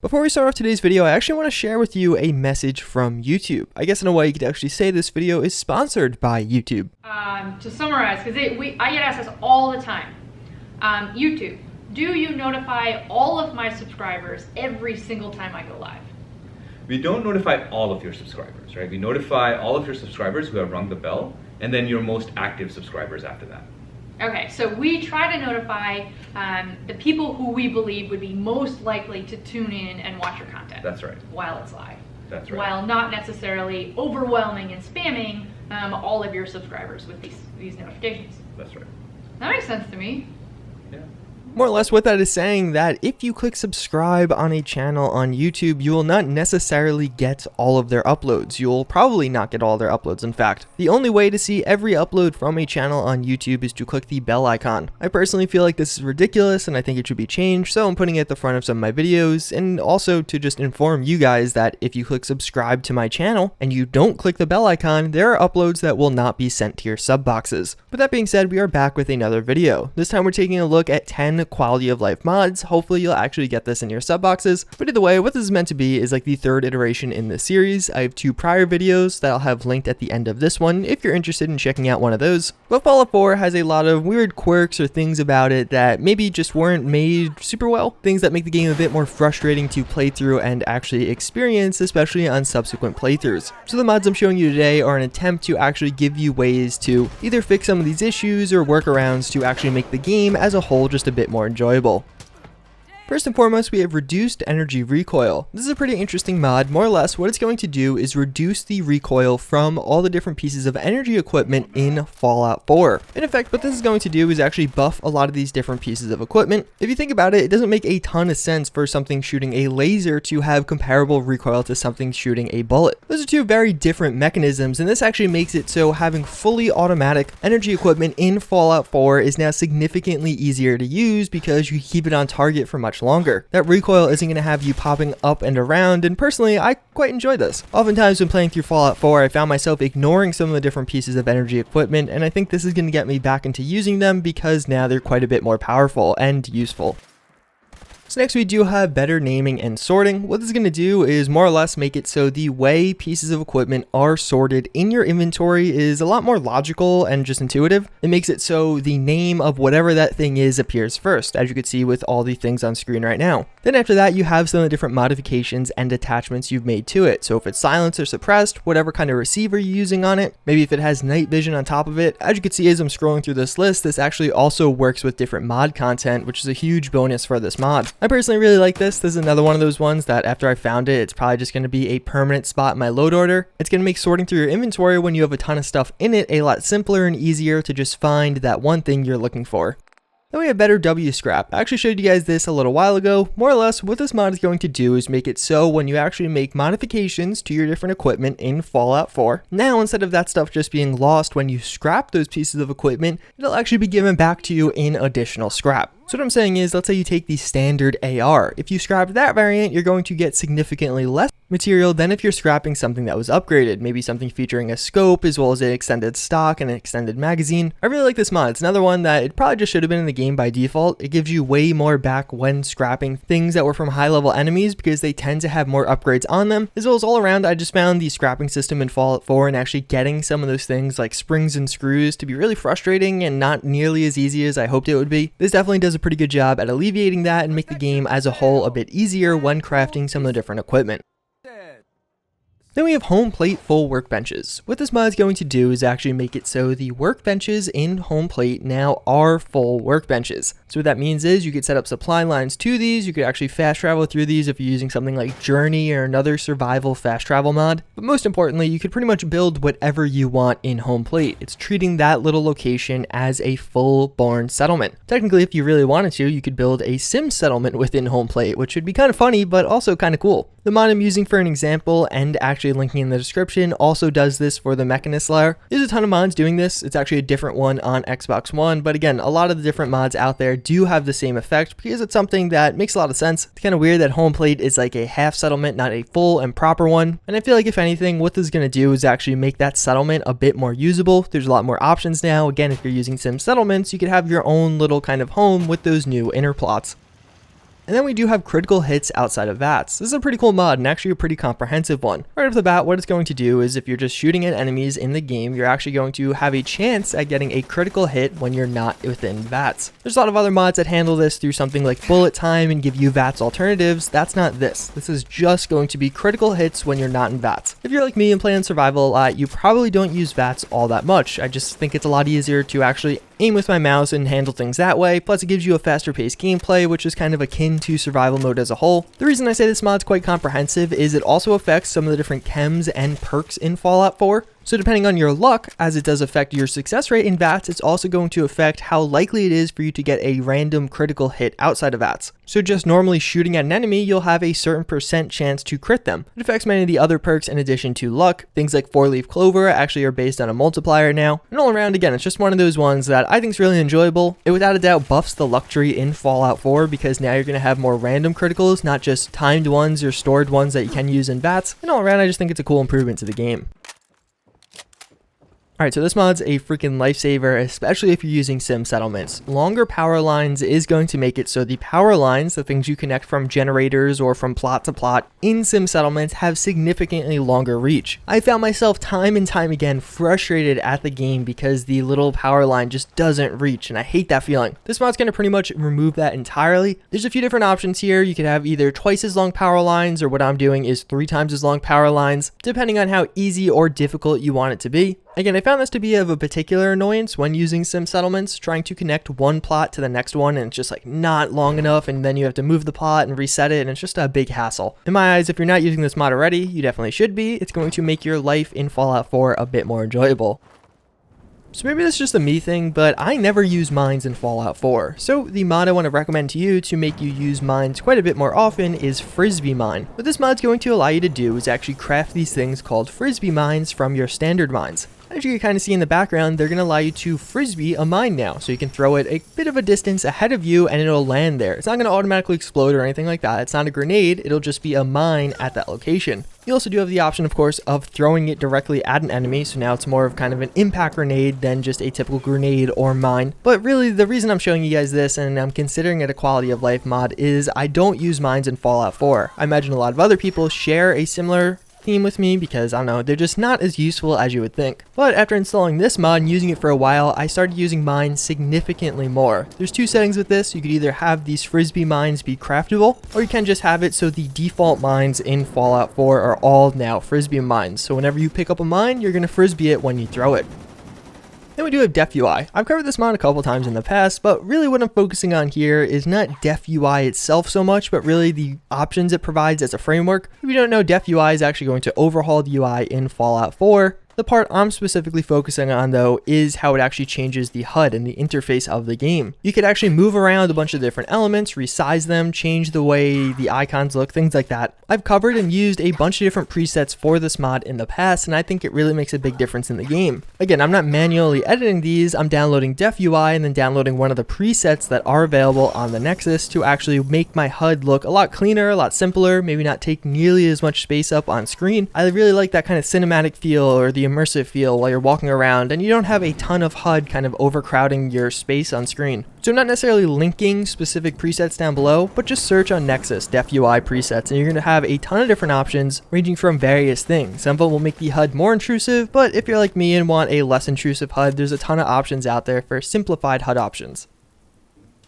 Before we start off today's video, I actually want to share with you a message from YouTube. I guess in a way you could actually say this video is sponsored by YouTube. To summarize, because I get asked this all the time. YouTube, do you notify all of my subscribers every single time I go live? We don't notify all of your subscribers, right? We notify all of your subscribers who have rung the bell, and then your most active subscribers after that. Okay, so we try to notify the people who we believe would be most likely to tune in and watch your content. That's right. While it's live. That's right. While not necessarily overwhelming and spamming all of your subscribers with these notifications. That's right. That makes sense to me. Yeah. More or less what that is saying, that if you click subscribe on a channel on YouTube, you will not necessarily get all of their uploads. You'll probably not get all their uploads, in fact. The only way to see every upload from a channel on YouTube is to click the bell icon. I personally feel like this is ridiculous and I think it should be changed, so I'm putting it at the front of some of my videos, and also to just inform you guys that if you click subscribe to my channel and you don't click the bell icon, there are uploads that will not be sent to your sub boxes. But that being said, we are back with another video. This time we're taking a look at 10 quality of life mods. Hopefully you'll actually get this in your sub boxes, but either way, what this is meant to be is like the third iteration in this series. I have two prior videos that I'll have linked at the end of this one if you're interested in checking out one of those. But Fallout 4 has a lot of weird quirks or things about it that maybe just weren't made super well, things that make the game a bit more frustrating to play through and actually experience, especially on subsequent playthroughs. So the mods I'm showing you today are an attempt to actually give you ways to either fix some of these issues or workarounds to actually make the game as a whole just a bit more enjoyable. First and foremost, we have reduced energy recoil. This is a pretty interesting mod. More or less, what it's going to do is reduce the recoil from all the different pieces of energy equipment in Fallout 4. In effect, what this is going to do is actually buff a lot of these different pieces of equipment. If you think about it, it doesn't make a ton of sense for something shooting a laser to have comparable recoil to something shooting a bullet. Those are two very different mechanisms, and this actually makes it so having fully automatic energy equipment in Fallout 4 is now significantly easier to use because you keep it on target for much longer. That recoil isn't going to have you popping up and around, and personally I quite enjoy this. Oftentimes when playing through Fallout 4, I found myself ignoring some of the different pieces of energy equipment, and I think this is going to get me back into using them because now they're quite a bit more powerful and useful. So next we do have better naming and sorting. What this is going to do is more or less make it so the way pieces of equipment are sorted in your inventory is a lot more logical and just intuitive. It makes it so the name of whatever that thing is appears first, as you can see with all the things on screen right now. Then after that, you have some of the different modifications and attachments you've made to it. So if it's silenced or suppressed, whatever kind of receiver you're using on it, maybe if it has night vision on top of it. As you can see as I'm scrolling through this list, this actually also works with different mod content, which is a huge bonus for this mod. I personally really like this. This is another one of those ones that after I found it, it's probably just going to be a permanent spot in my load order. It's going to make sorting through your inventory when you have a ton of stuff in it a lot simpler and easier to just find that one thing you're looking for. Then we have better W scrap. I actually showed you guys this a little while ago. More or less, what this mod is going to do is make it so when you actually make modifications to your different equipment in Fallout 4, now instead of that stuff just being lost when you scrap those pieces of equipment, it'll actually be given back to you in additional scrap. So what I'm saying is, let's say you take the standard AR. If you scrap that variant, you're going to get significantly less material than if you're scrapping something that was upgraded, maybe something featuring a scope as well as an extended stock and an extended magazine. I really like this mod. It's another one that it probably just should have been in the game by default. It gives you way more back when scrapping things that were from high level enemies because they tend to have more upgrades on them. As well as all around, I just found the scrapping system in Fallout 4 and actually getting some of those things like springs and screws to be really frustrating and not nearly as easy as I hoped it would be. This definitely does a pretty good job at alleviating that and make the game as a whole a bit easier when crafting some of the different equipment. Then we have home plate full workbenches. What this mod is going to do is actually make it so the workbenches in home plate now are full workbenches. So what that means is you could set up supply lines to these, you could actually fast travel through these if you're using something like Journey or another survival fast travel mod. But most importantly, you could pretty much build whatever you want in home plate. It's treating that little location as a full-born settlement. Technically, if you really wanted to, you could build a sim settlement within home plate, which would be kind of funny, but also kind of cool. The mod I'm using for an example, and actually linking in the description, also does this for the Mechanist layer. There's a ton of mods doing this. It's actually a different one on Xbox One, but again, a lot of the different mods out there do have the same effect because it's something that makes a lot of sense. It's kind of weird that home plate is like a half settlement, not a full and proper one. And I feel like if anything, what this is going to do is actually make that settlement a bit more usable. There's a lot more options now. Again, if you're using sim settlements, you could have your own little kind of home with those new inner plots. And then we do have critical hits outside of VATS. This is a pretty cool mod and actually a pretty comprehensive one. Right off the bat, what it's going to do is if you're just shooting at enemies in the game, you're actually going to have a chance at getting a critical hit when you're not within VATS. There's a lot of other mods that handle this through something like bullet time and give you VATS alternatives. That's not this. This is just going to be critical hits when you're not in VATS. If you're like me and play on survival a lot, you probably don't use VATS all that much. I just think it's a lot easier to actually aim with my mouse and handle things that way, plus it gives you a faster paced gameplay, which is kind of akin to survival mode as a whole. The reason I say this mod's quite comprehensive is it also affects some of the different chems and perks in Fallout 4. So depending on your luck, as it does affect your success rate in VATS, it's also going to affect how likely it is for you to get a random critical hit outside of VATS. So just normally shooting at an enemy, you'll have a certain % chance to crit them. It affects many of the other perks in addition to luck. Things like 4-leaf clover actually are based on a multiplier now. And all around, again, it's just one of those ones that I think is really enjoyable. It without a doubt buffs the luck tree in Fallout 4 because now you're going to have more random criticals, not just timed ones or stored ones that you can use in VATS. And all around, I just think it's a cool improvement to the game. Alright, so this mod's a freaking lifesaver, especially if you're using sim settlements. Longer power lines is going to make it so the power lines, the things you connect from generators or from plot to plot in sim settlements, have significantly longer reach. I found myself time and time again frustrated at the game because the little power line just doesn't reach, and I hate that feeling. This mod's going to pretty much remove that entirely. There's a few different options here. You could have either twice as long power lines, or what I'm doing is 3 times as long power lines, depending on how easy or difficult you want it to be. Again, I found this to be of a particular annoyance when using sim settlements, trying to connect one plot to the next one, and it's just like not long enough, and then you have to move the plot and reset it, and it's just a big hassle. In my eyes, if you're not using this mod already, you definitely should be. It's going to make your life in Fallout 4 a bit more enjoyable. So maybe that's just a me thing, but I never use mines in Fallout 4. So the mod I want to recommend to you to make you use mines quite a bit more often is Frisbee Mine. What this mod's going to allow you to do is actually craft these things called Frisbee Mines from your standard mines. As you can kind of see in the background, they're going to allow you to frisbee a mine now, so you can throw it a bit of a distance ahead of you and it'll land there. It's not going to automatically explode or anything like that. It's not a grenade, it'll just be a mine at that location. You also do have the option, of course, of throwing it directly at an enemy, so now it's more of kind of an impact grenade than just a typical grenade or mine. But really, the reason I'm showing you guys this, and I'm considering it a quality of life mod, is I don't use mines in Fallout 4. I imagine a lot of other people share a similar theme with me because, I don't know, they're just not as useful as you would think. But after installing this mod and using it for a while, I started using mines significantly more. There's 2 settings with this. You could either have these Frisbee mines be craftable, or you can just have it so the default mines in Fallout 4 are all now Frisbee mines. So whenever you pick up a mine, you're going to Frisbee it when you throw it. Then we do have Def UI. I've covered this mod a couple times in the past, but really what I'm focusing on here is not Def UI itself so much, but really the options it provides as a framework. If you don't know, Def UI is actually going to overhaul the UI in Fallout 4. The part I'm specifically focusing on, though, is how it actually changes the HUD and the interface of the game. You could actually move around a bunch of different elements, resize them, change the way the icons look, things like that. I've covered and used a bunch of different presets for this mod in the past, and I think it really makes a big difference in the game. Again, I'm not manually editing these, I'm downloading Def UI and then downloading one of the presets that are available on the Nexus to actually make my HUD look a lot cleaner, a lot simpler, maybe not take nearly as much space up on screen. I really like that kind of cinematic feel or the immersive feel while you're walking around, and you don't have a ton of HUD kind of overcrowding your space on screen. So I'm not necessarily linking specific presets down below, but just search on Nexus Def UI presets and you're going to have a ton of different options ranging from various things. Some of them will make the HUD more intrusive, but if you're like me and want a less intrusive HUD, there's a ton of options out there for simplified HUD options.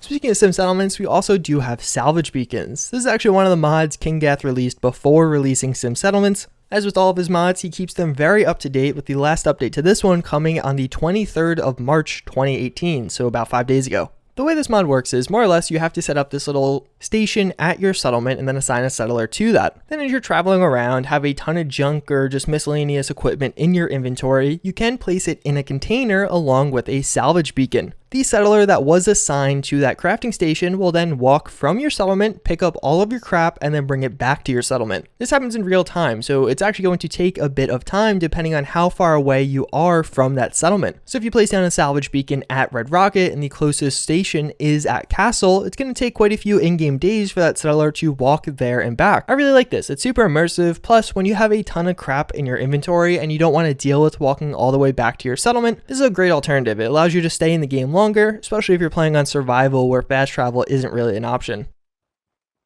Speaking of sim settlements, we also do have Salvage Beacons. This is actually one of the mods Kingath released before releasing sim settlements. As with all of his mods, he keeps them very up to date, with the last update to this one coming on the 23rd of March 2018, so about 5 days ago. The way this mod works is, more or less, you have to set up this little station at your settlement and then assign a settler to that. Then as you're traveling around, have a ton of junk or just miscellaneous equipment in your inventory, you can place it in a container along with a salvage beacon. The settler that was assigned to that crafting station will then walk from your settlement, pick up all of your crap, and then bring it back to your settlement. This happens in real time, so it's actually going to take a bit of time depending on how far away you are from that settlement. So if you place down a salvage beacon at Red Rocket and the closest station is at Castle, it's going to take quite a few in-game days for that settler to walk there and back. I really like this. It's super immersive, plus when you have a ton of crap in your inventory and you don't want to deal with walking all the way back to your settlement, this is a great alternative. It allows you to stay in the game longer, especially if you're playing on survival where fast travel isn't really an option.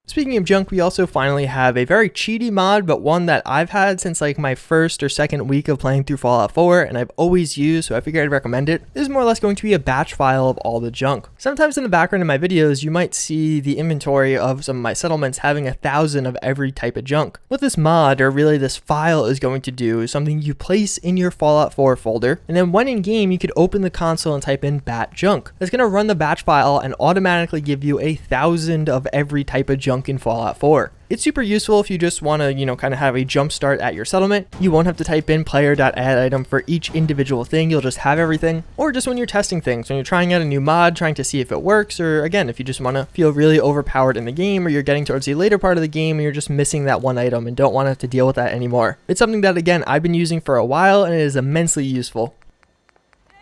Speaking of junk, we also finally have a very cheaty mod, but one that I've had since like my first or second week of playing through Fallout 4, and I've always used, so I figured I'd recommend it. This is more or less going to be a batch file of all the junk. Sometimes in the background of my videos, you might see the inventory of some of my settlements having 1,000 of every type of junk. What this mod, or really this file, is going to do is something you place in your Fallout 4 folder, and then when in game, you could open the console and type in bat junk. It's going to run the batch file and automatically give you 1,000 of every type of junk in Fallout 4. It's super useful if you just want to, kind of have a jump start at your settlement. You won't have to type in player.add item for each individual thing, you'll just have everything. Or just when you're testing things, when you're trying out a new mod, trying to see if it works, or again, if you just want to feel really overpowered in the game, or you're getting towards the later part of the game and you're just missing that one item and don't want to have to deal with that anymore. It's something that, again, I've been using for a while and it is immensely useful.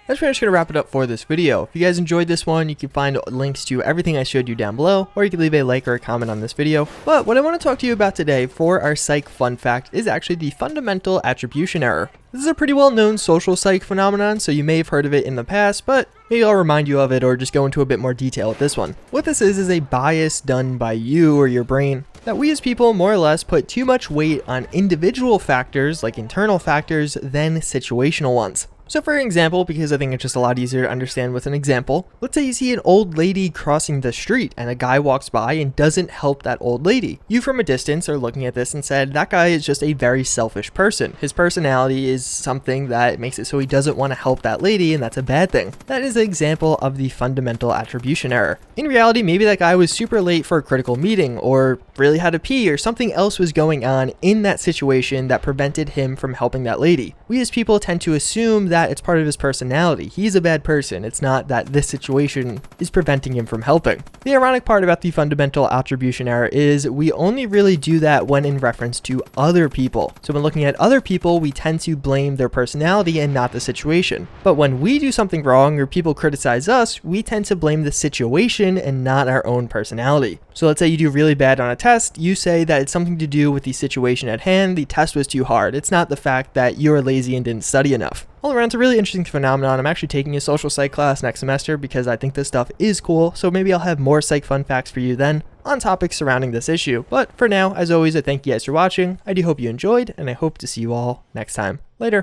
That's pretty much going to wrap it up for this video. If you guys enjoyed this one, you can find links to everything I showed you down below, or you can leave a like or a comment on this video. But what I want to talk to you about today for our psych fun fact is actually the fundamental attribution error. This is a pretty well-known social psych phenomenon, so you may have heard of it in the past, but maybe I'll remind you of it or just go into a bit more detail with this one. What this is a bias done by you or your brain that we as people more or less put too much weight on individual factors, like internal factors, than situational ones. So for example, because I think it's just a lot easier to understand with an example, let's say you see an old lady crossing the street and a guy walks by and doesn't help that old lady. You from a distance are looking at this and said, that guy is just a very selfish person. His personality is something that makes it so he doesn't want to help that lady, and that's a bad thing. That is an example of the fundamental attribution error. In reality, maybe that guy was super late for a critical meeting, or really had to pee, or something else was going on in that situation that prevented him from helping that lady. We as people tend to assume that it's part of his personality. He's a bad person. It's not that this situation is preventing him from helping. The ironic part about the fundamental attribution error is we only really do that when in reference to other people. So when looking at other people, we tend to blame their personality and not the situation. But when we do something wrong or people criticize us, we tend to blame the situation and not our own personality. So let's say you do really bad on a test, you say that it's something to do with the situation at hand, the test was too hard. It's not the fact that you're lazy and didn't study enough. All around, it's a really interesting phenomenon. I'm actually taking a social psych class next semester because I think this stuff is cool, so maybe I'll have more psych fun facts for you then on topics surrounding this issue. But for now, as always, I thank you guys for watching. I do hope you enjoyed, and I hope to see you all next time. Later.